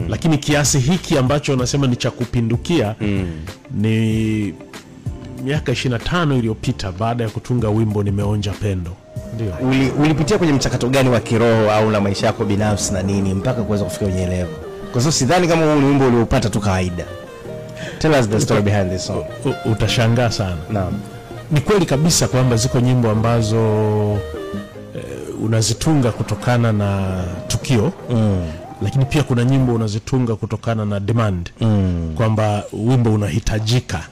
Lakini kiasi hiki ambacho unasema ni cha kupindukia ni miaka 25 iliyopita baada ya kutunga wimbo Nimeonja Pendo. Ndio. Ulipitia kwenye mchakato gani wa kiroho au na maisha yako binafsi na nini mpaka kuweza kufika kwenye level? Kwa sababu sidhani kama huu wimbo uliopata tu kawaida. Tell us the story behind this song. Utashangaa sana. Naam. Ni kweli kabisa kwamba ziko nyimbo ambazo unazitunga kutokana na tukio. Lakini pia kuna nyimbo unazitunga kutokana na demand. Kwamba wimbo unahitajika.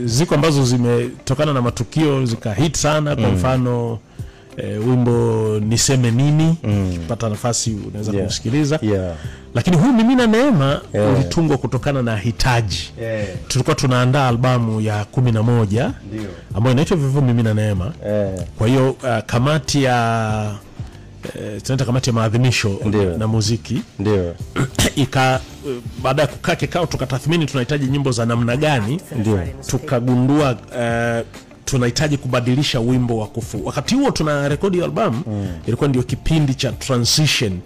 Ziko ambazo zimetokana na matukio zika hit sana, kwa mfano wimbo Niseme Nini, pata nafasi unaweza kusikiliza. Lakini huu Mimina Neema ulitungwa kutokana na hitaji. Tulikuwa tunaandaa albamu ya 11 ambayo inaitwa vivyo Mimina Neema. Kwa hiyo kamati ya tunaita kamati ya maadhimisho na muziki baada ya kukaa kikao tukatathmini tunahitaji nyimbo za namna gani. Tukagundua tunahitaji kubadilisha wimbo wa kufu. Wakati huo tuna rekodi album, ilikuwa ndio kipindi cha transition.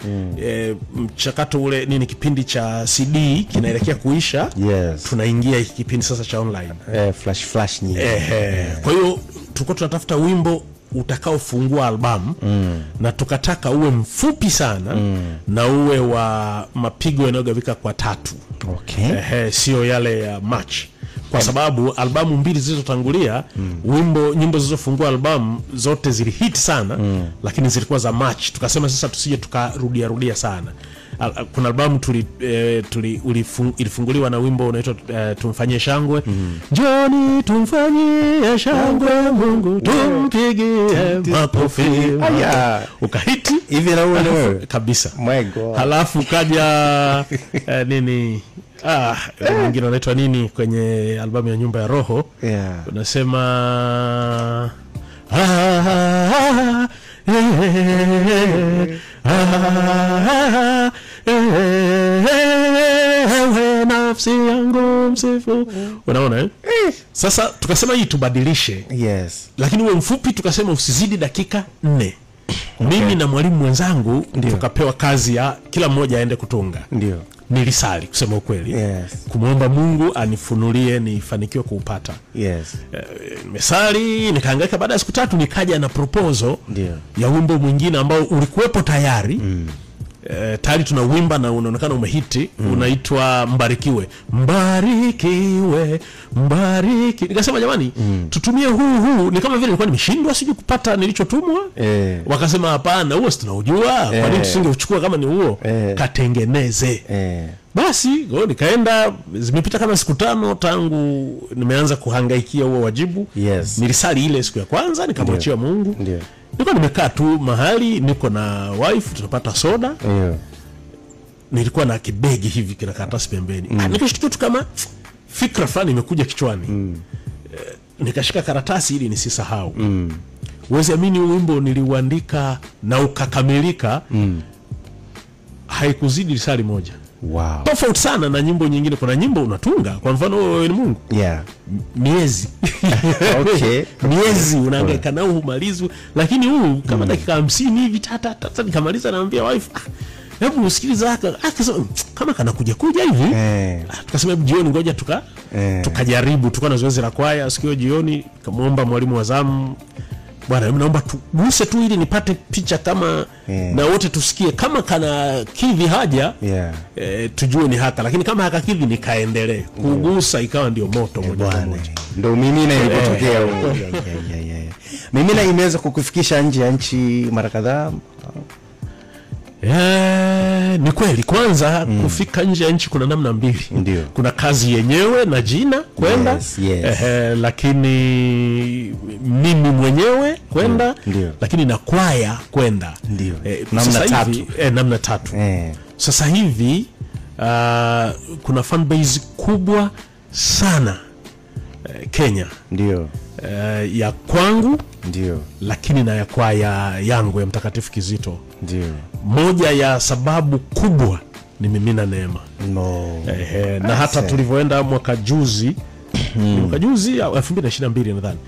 Mchakato ule nini, kipindi cha CD kinaelekea kuisha. Tunaingia kipindi sasa cha online. Flash nyingi. Kwa hiyo tulikuwa tunatafuta wimbo utakaofungua album na tukataka uwe mfupi sana na uwe wa mapigo yanayogawika kwa 3. Sio yale ya match. Kwa sababu albamu mbili zilizotangulia nyimbo zilizofungua albamu zote zilihit sana, lakini zilikuwa za match. Tukasema sasa tusije tukarudia sana. Kuna albamu ilifunguliwa na wimbo unaitwa Tumfanyie Shangwe. Njoni tumfanyie shangwe Mungu, tumpigie makofi. Ukahiti hivi na wewe kabisa. My God. Halafu kaja nini mwingine unaitwa nini kwenye albamu ya Nyumba ya Roho. Unasema nafsi yangu msifu. Unaona sasa tukasema hii tubadilishe. Lakini uwe mfupi, tukasema usizidi dakika 4. Mimi na mwalimu mwenzangu tukapewa kazi ya kila mmoja aende kutunga. Nilisali kusema ukweli. Kumuomba Mungu anifunulie nifanikiwe kuupata. Nimesali, nikahangaika, baada ya siku 3 nikaja na proposal ya wimbo mwingine ambao ulikuwepo tayari. Tayari tunawimba na unaonekana umehiti. Unaitwa Mbarikiwe. Nikasema jamani, tutumie huu. Ni kama vile nilikuwa nimeshindwa siju kupata nilichotumwa. Wakasema hapana, huo si tunaujua. Kwa nini tusingeuchukua kama ni huo? Katengeneze. Basi nikaenda, zimepita kama siku 5 tangu nimeanza kuhangaikia huo wajibu. Nilisali ile siku ya kwanza nikamwachia Mungu. Nilikuwa nimekaa tu mahali, niko na wife, tunapata soda. Nilikuwa na kibegi hivi kina karatasi pembeni. Nikashtuka tu kama fikra fulani imekuja kichwani. Nikashika karatasi ili nisisahau. Uwezi amini wimbo niliuandika na ukakamilika haikuzidi risali moja. Tofauti sana na nyimbo nyingine. Kuna nyimbo unatunga, kwa mfano Wewe Ni Mungu. Miezi. Miezi unahangaika nao umalizu. Lakini huu kama dakika 50 hivi tata nikamaliza, naambia wife, hebu usikilize akasema kama kanakuja hivi. Tukasema jioni ngoja tukajaribu. Tuko na zoezi la kwaya sikio jioni, kamuomba mwalimu wa zamu, bwana naomba tuguse tu ili nipate picha kama na wote tusikie kama kana kidhi haja. Tujue ni haka, lakini kama haka kidhi nikaendelee kugusa, ikawa ndio moto moja kwa moja. Ndio Mimina ilipotokea. Mimina imeweza kukufikisha nje ya nchi mara kadhaa. Ni kweli. Kwanza kufika nje ya nchi kuna namna mbili. Kuna kazi yenyewe na jina kwenda. Lakini mimi mwenyewe kwenda. Lakini na kwaya kwenda. Namna tatu. Sasa hivi kuna fan base kubwa sana Kenya. Ya kwangu. Lakini na ya kwaya yangu ya Mtakatifu Kizito. Moja ya sababu kubwa ni Mimina Neema. Na hata tulivyoenda mwaka juzi 2022 nadhani.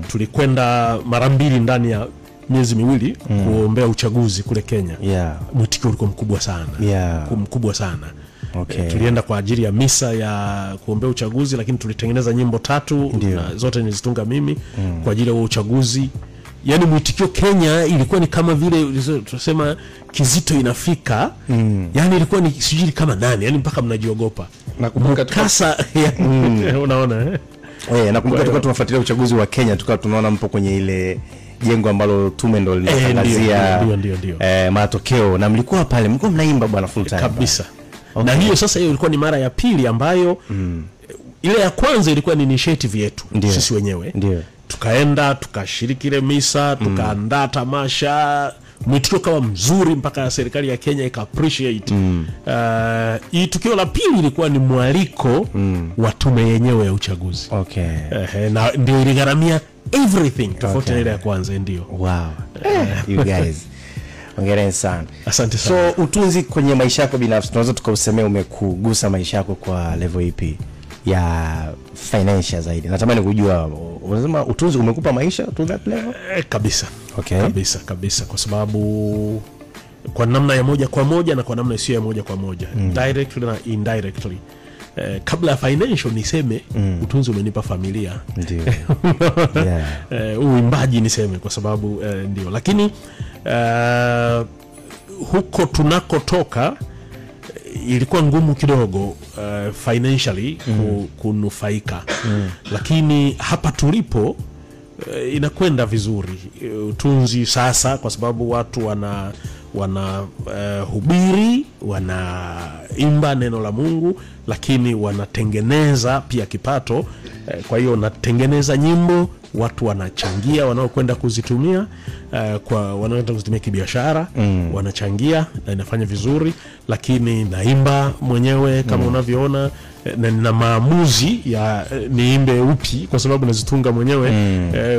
Tulikwenda mara 2 ndani ya miezi miwili kuombea uchaguzi kule Kenya. Mwitikio ulikuwa mkubwa sana. Mkubwa sana. Tulienda kwa ajili ya misa ya kuombea uchaguzi, lakini tulitengeneza nyimbo 3 na zote nilizitunga mimi kwa ajili ya uchaguzi. Yani mwitikio Kenya ilikuwa ni kama vile tunasema Kizito inafika. Yani ilikuwa ni sijui kama nani, yani mpaka mnajiogopa. Nakumbuka kasa unaona nakumbuka tulikuwa tunafuatilia uchaguzi wa Kenya, tukawa tunaona mpo kwenye ile jengo ambalo tume ndio linatangazia matokeo, na mlikuwa pale mlikuwa mnaimba bwana full time kabisa. Na hiyo sasa hiyo ilikuwa ni mara ya pili ambayo ile ya kwanza ilikuwa ni initiative yetu sisi wenyewe. Tukaenda tukashiriki ile misa, tukaandaa tamasha, mwitikio kama mzuri mpaka serikali ya Kenya ika appreciate. Hii tukio la pili ilikuwa ni mwaliko wa tume yenyewe ya uchaguzi. Na ndio iligharamia everything tofauti na ile ya kwanza. Ndio you guys hongereni sana. Asante sana. So utunzi kwenye maisha yako binafsi tunaweza tukausemea umekugusa maisha yako kwa level ipi ya financial zaidi? Natamani kujua, unasema utunzi umekupa maisha to that level? Kabisa. Kabisa kwa sababu kwa namna ya moja kwa moja na kwa namna isiyo ya moja kwa moja, directly na indirectly. Kabla ya financial niseme utunzi umenipa familia. Ndio. Uimbaji niseme kwa sababu ndio. Lakini huko tunakotoka ilikuwa ngumu kidogo financially kunufaika. Lakini hapa tulipo inakwenda vizuri utunzi sasa, kwa sababu watu wana hubiri, wanaimba neno la Mungu, lakini wanatengeneza pia kipato. Kwa hiyo natengeneza nyimbo, watu wanachangia, wanaokwenda kuzitumia kwa wanaokwenda kuzitumia kibiashara, wanachangia na inafanya vizuri. Lakini naimba mwenyewe kama unavyoona, na maamuzi ya niimbe upi kwa sababu nazitunga mwenyewe.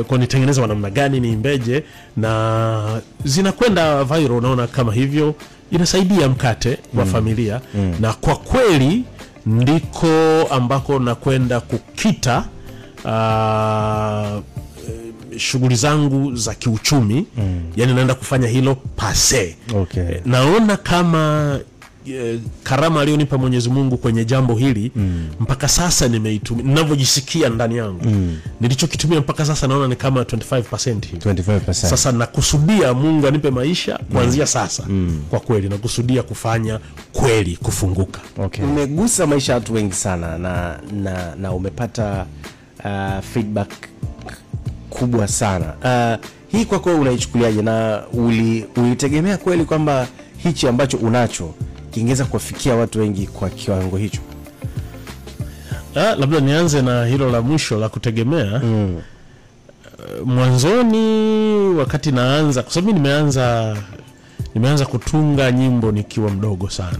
Kwa nitengeneza namna gani niimbeje, na zinakwenda viral. Unaona kama hivyo inasaidia mkate wa familia. Na kwa kweli ndiko ambako nakwenda kukita shughuli zangu za kiuchumi. Yani naenda kufanya hilo pase. Naona kama karama alionipa Mwenyezi Mungu kwenye jambo hili mpaka sasa nimeitumia ninavyojisikia ndani yangu. Nilichokitumia mpaka sasa naona ni kama 25% hivi. 25%. Sasa nakusudia Mungu anipe maisha kuanzia sasa. Kwa kweli nakusudia kufanya kweli kufunguka. Umegusa maisha watu wengi sana na umepata feedback kubwa sana. Hii kwako unaichukuliaje, na ulitegemea kweli kwamba hichi ambacho unacho kingeweza kuwafikia watu wengi kwa kiwango hicho? Labda nianze na hilo la mwisho la kutegemea. Mwanzoni wakati naanza, kwa sababu nimeanza kutunga nyimbo nikiwa mdogo sana.